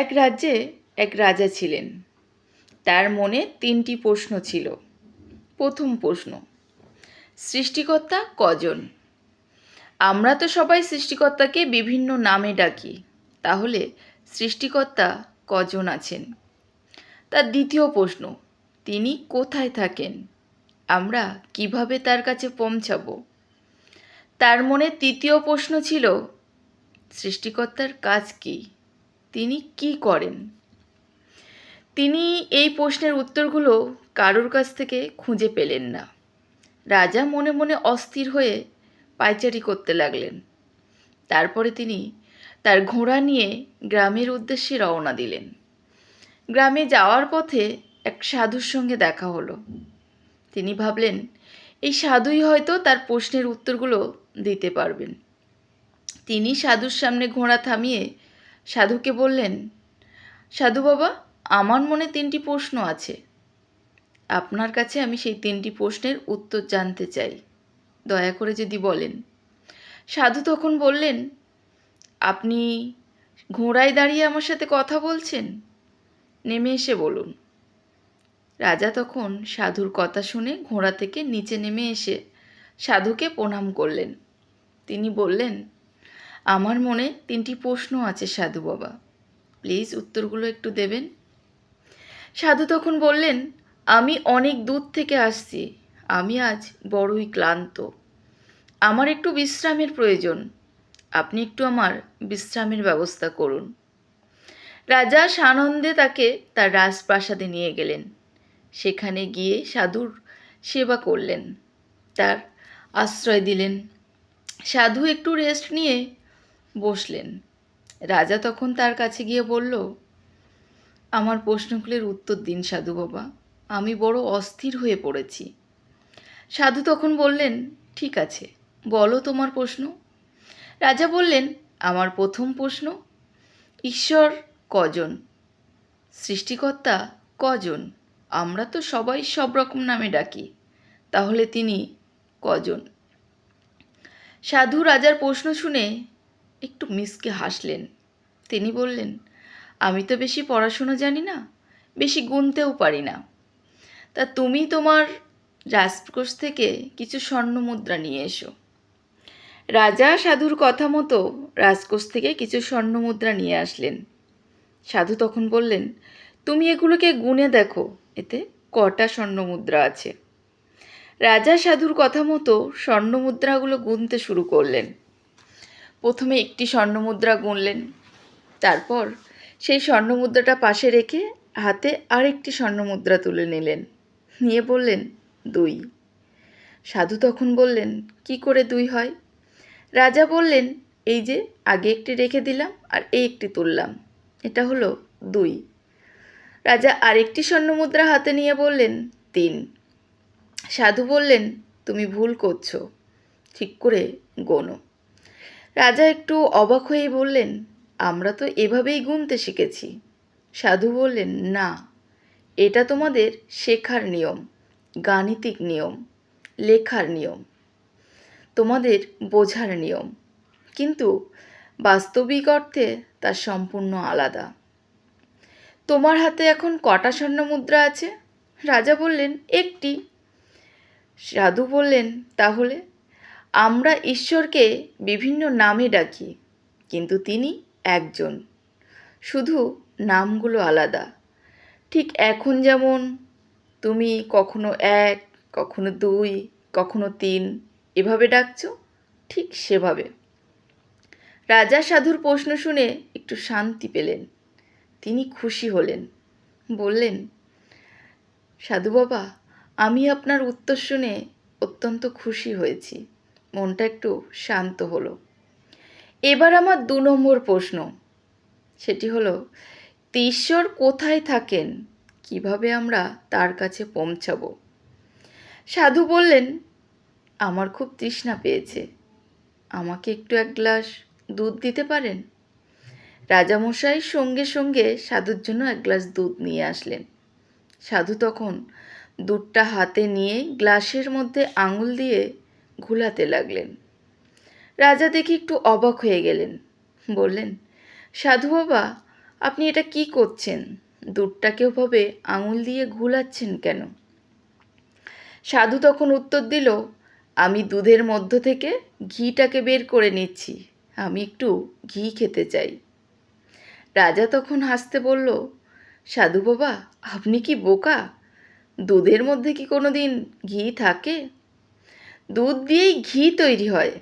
এক রাজ্যে এক রাজা ছিলেন। তার মনে ৩টি প্রশ্ন ছিল। প্রথম প্রশ্ন, সৃষ্টিকর্তা কজন? আমরা তো সবাই সৃষ্টিকর্তাকে বিভিন্ন নামে ডাকি, তাহলে সৃষ্টিকর্তা কজন আছেন? তার দ্বিতীয় প্রশ্ন, তিনি কোথায় থাকেন? আমরা কিভাবে তার কাছে পৌঁছাবো? তার মনে তৃতীয় প্রশ্ন ছিল, সৃষ্টিকর্তার কাজ কি? তিনি কি করেন? তিনি এই প্রশ্নের উত্তরগুলো কারোর কাছ থেকে খুঁজে পেলেন না। রাজা মনে মনে অস্থির হয়ে পায়চারি করতে লাগলেন। তারপরে তিনি তার ঘোড়া নিয়ে গ্রামের উদ্দেশ্যে রওনা দিলেন। গ্রামে যাওয়ার পথে এক সাধুর সঙ্গে দেখা হলো। তিনি ভাবলেন, এই সাধুই হয়তো তার প্রশ্নের উত্তরগুলো দিতে পারবেন। তিনি সাধুর সামনে ঘোড়া থামিয়ে সাধুকে বললেন, সাধু বাবা, আমার মনে ৩টি প্রশ্ন আছে। আপনার কাছে আমি সেই ৩টি প্রশ্নের উত্তর জানতে চাই, দয়া করে যদি বলেন। সাধু তখন বললেন, আপনি ঘোড়ায় দাঁড়িয়ে আমার সাথে কথা বলছেন? নেমে এসে বলুন। রাজা তখন সাধুর কথা শুনে ঘোড়া থেকে নিচে নেমে এসে সাধুকে প্রণাম করলেন। তিনি বললেন, আমার মনে ৩টি প্রশ্ন আছে সাধু বাবা, প্লিজ উত্তরগুলো একটু দেবেন। সাধু তখন বললেন, আমি অনেক দূর থেকে আসছি, আমি আজ বড়ই ক্লান্ত, আমার একটু বিশ্রামের প্রয়োজন, আপনি একটু আমার বিশ্রামের ব্যবস্থা করুন। রাজা সানন্দে তাকে তার রাজপ্রাসাদে নিয়ে গেলেন। সেখানে গিয়ে সাধুর সেবা করলেন, তার আশ্রয় দিলেন। সাধু একটু রেস্ট নিয়ে বসলেন। রাজা তখন তার কাছে গিয়ে বলল, আমার প্রশ্নগুলোর উত্তর দিন সাধু বাবা, আমি বড় অস্থির হয়ে পড়েছি। সাধু তখন বললেন, ঠিক আছে, বলো তোমার প্রশ্ন। রাজা বললেন, আমার প্রথম প্রশ্ন, ঈশ্বর কজন? সৃষ্টিকর্তা কজন? আমরা তো সবাই সব রকম নামে ডাকি, তাহলে তিনি কজন? সাধু রাজার প্রশ্ন শুনে একটু মিসকে হাসলেন। তিনি বললেন, আমি তো বেশি পড়াশুনো জানি না, বেশি গুনতেও পারি না, তা তুমি তোমার রাজকোষ থেকে কিছু স্বর্ণমুদ্রা নিয়ে এসো। রাজা সাধুর কথা মতো রাজকোষ থেকে কিছু স্বর্ণমুদ্রা নিয়ে আসলেন। সাধু তখন বললেন, তুমি এগুলোকে গুনে দেখো, এতে কটা স্বর্ণমুদ্রা আছে। রাজা সাধুর কথা মতো স্বর্ণমুদ্রাগুলো গুনতে শুরু করলেন। প্রথমে একটি স্বর্ণমুদ্রা গুনলেন, তারপর সেই স্বর্ণমুদ্রাটা পাশে রেখে হাতে আরেকটি স্বর্ণমুদ্রা তুলে নিলেন, নিয়ে বললেন, ২। সাধু তখন বললেন, কি করে ২ হয়? রাজা বললেন, এই যে আগে একটি রেখে দিলাম আর এই একটি তুললাম, এটা হলো ২। রাজা আরেকটি স্বর্ণমুদ্রা হাতে নিয়ে বললেন, ৩। সাধু বললেন, তুমি ভুল করছো, ঠিক করে গোনো। রাজা একটু অবাক হয়েই বললেন, আমরা তো এভাবেই গুনতে শিখেছি। সাধু বললেন, না, এটা তোমাদের শেখার নিয়ম, গাণিতিক নিয়ম, লেখার নিয়ম, তোমাদের বোঝার নিয়ম, কিন্তু বাস্তবিক অর্থে তা সম্পূর্ণ আলাদা। তোমার হাতে এখন কটা স্বর্ণমুদ্রা আছে? রাজা বললেন, একটি। সাধু বললেন, তাহলে? আমরা ঈশ্বরকে বিভিন্ন নামে ডাকি, কিন্তু তিনি একজন, শুধু নামগুলো আলাদা। ঠিক এখন যেমন তুমি কখনো ১, কখনো ২, কখনো ৩ এভাবে ডাকছো, ঠিক সেভাবে। রাজা সাধুর প্রশ্ন শুনে একটু শান্তি পেলেন। তিনি খুশি হলেন, বললেন, সাধু বাবা, আমি আপনার উত্তর শুনে অত্যন্ত খুশি হয়েছি, মনটা একটু শান্ত হলো। এবার আমার ২ নম্বর প্রশ্ন, সেটি হলো, ঈশ্বর কোথায় থাকেন? কিভাবে আমরা তার কাছে পৌঁছাবো? সাধু বললেন, আমার খুব তৃষ্ণা পেয়েছে, আমাকে একটু ১ গ্লাস দুধ দিতে পারেন? রাজামশাই সঙ্গে সঙ্গে সাধুর জন্য ১ গ্লাস দুধ নিয়ে আসলেন। সাধু তখন দুধটা হাতে নিয়ে গ্লাসের মধ্যে আঙুল দিয়ে ঘোলাতে লাগলেন। রাজা দেখে একটু অবাক হয়ে গেলেন, বললেন, সাধু বাবা, আপনি এটা কি করছেন? দুধটাকে ওভাবে আঙুল দিয়ে ঘুলাচ্ছেন কেন? সাধু তখন উত্তর দিল, আমি দুধের মধ্য থেকে ঘিটাকে বের করে নিচ্ছি, আমি একটু ঘি খেতে চাই। রাজা তখন হাসতে বলল, সাধু বাবা, আপনি কি বোকা? দুধের মধ্যে কি কোনো দিন ঘি থাকে? দুধ দিয়েই ঘি তৈরি হয়,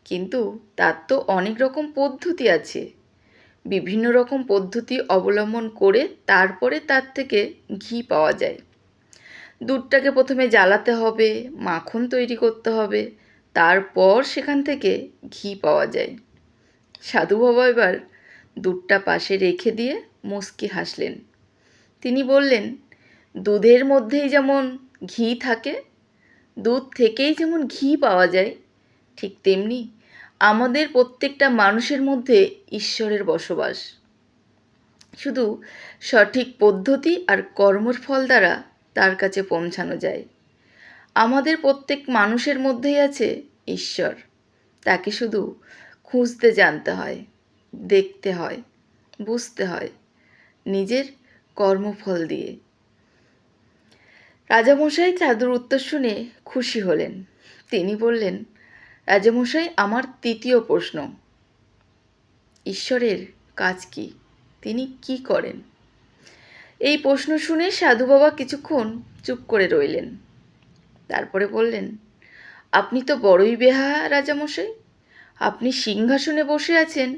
কিন্তু তার তো অনেক রকম পদ্ধতি আছে। বিভিন্ন রকম পদ্ধতি অবলম্বন করে তারপরে তার থেকে ঘি পাওয়া যায়। দুধটাকে প্রথমে জ্বালাতে হবে, মাখন তৈরি করতে হবে, তারপর সেখান থেকে ঘি পাওয়া যায়। সাধু বাবা এবার দুধটা পাশে রেখে দিয়ে মুচকি হাসলেন। তিনি বললেন, দুধের মধ্যেই যেমন ঘি থাকে, দুধ থেকেই যেমন ঘি পাওয়া যায়, ঠিক তেমনি আমাদের প্রত্যেকটা মানুষের মধ্যে ঈশ্বরের বসবাস। শুধু সঠিক পদ্ধতি আর কর্মর ফল দ্বারা তার কাছে পৌঁছানো যায়। আমাদের প্রত্যেক মানুষের মধ্যেই আছে ঈশ্বর। তাকে শুধু খুঁজতে জানতে হয়, দেখতে হয়, বুঝতে হয় নিজের কর্মফল দিয়ে। রাজামশাই সাধুর উত্তর শুনে খুশি হলেন। তিনি বললেন, রাজামশাই, আমার তৃতীয় প্রশ্ন, ঈশ্বরের কাজ কি? তিনি কি করেন? এই প্রশ্ন শুনে সাধু বাবা কিছুক্ষণ চুপ করে রইলেন। তারপরে বললেন, আপনি তো বড়ই বেহায়া রাজামশাই। আপনি সিংহাসনে বসে আছেন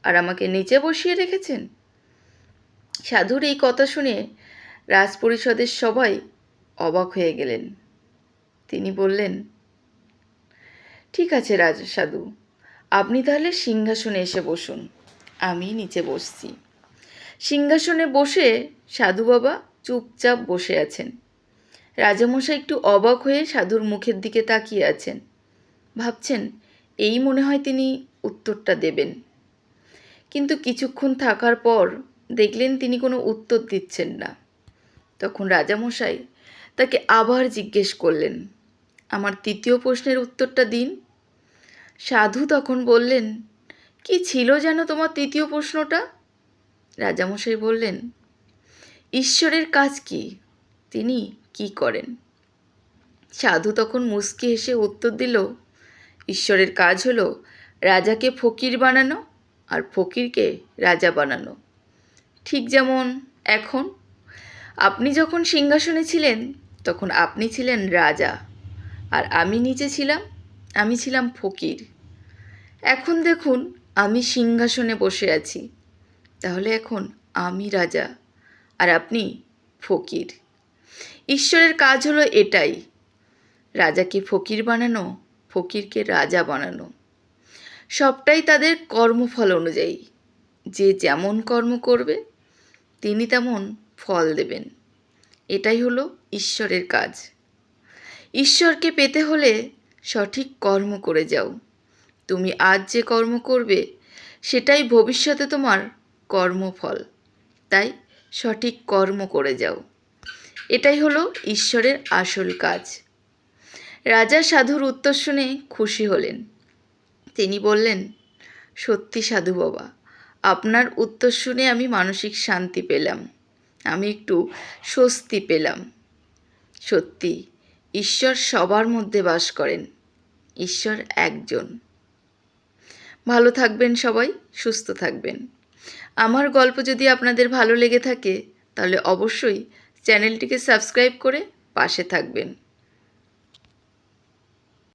আর আমাকে নিচে বসিয়ে রেখেছেন। সাধুর এই কথা শুনে রাজপরিষদের সবাই অবাক হয়ে গেলেন। তিনি বললেন, ঠিক আছে সাধু, আপনি তাহলে সিংহাসনে এসে বসুন, আমি নিচে বসছি। সিংহাসনে বসে সাধু বাবা চুপচাপ বসে আছেন। রাজামশাই একটু অবাক হয়ে সাধুর মুখের দিকে তাকিয়ে আছেন। ভাবছেন, এই মনে হয় তিনি উত্তরটা দেবেন। কিন্তু কিছুক্ষণ থাকার পর দেখলেন তিনি কোনো উত্তর দিচ্ছেন না। তখন রাজামশাই তাকে আবার জিজ্ঞেস করলেন, আমার তৃতীয় প্রশ্নের উত্তরটা দিন। সাধু তখন বললেন, কি ছিল যেন তোমার তৃতীয় প্রশ্নটা? রাজামশাই বললেন, ঈশ্বরের কাজ কি? তিনি কি করেন? সাধু তখন মুচকি হেসে উত্তর দিল, ঈশ্বরের কাজ হলো রাজাকে ফকির বানানো আর ফকিরকে রাজা বানানো। ঠিক যেমন এখন আপনি যখন সিংহাসনে ছিলেন তখন আপনি ছিলেন রাজা, আর আমি নিচে ছিলাম, আমি ছিলাম ফকির। এখন দেখুন, আমি সিংহাসনে বসে আছি, তাহলে এখন আমি রাজা আর আপনি ফকির। ঈশ্বরের কাজ হলো এটাই, রাজাকে ফকির বানানো, ফকিরকে রাজা বানানো। সবটাই তাদের কর্মফল অনুযায়ী। যে যেমন কর্ম করবে তিনি তেমন ফল দেবেন। এটাই হলো ঈশ্বরের কাজ। ঈশ্বরকে পেতে হলে সঠিক কর্ম করে যাও। তুমি আজ যে কর্ম করবে সেটাই ভবিষ্যতে তোমার কর্মফল। তাই সঠিক কর্ম করে যাও। এটাই হলো ঈশ্বরের আসল কাজ। রাজা সাধুর উত্তর শুনে খুশি হলেন। তিনি বললেন, সত্যি সাধু বাবা, আপনার উত্তর শুনে আমি মানসিক শান্তি পেলাম, আমি একটু স্বস্তি পেলাম। সত্যি ঈশ্বর সবার মধ্যে বাস করেন, ঈশ্বর একজন। ভালো থাকবেন সবাই, সুস্থ থাকবেন। আমার গল্প যদি আপনাদের ভালো লেগে থাকে তাহলে অবশ্যই চ্যানেলটিকে সাবস্ক্রাইব করে পাশে থাকবেন।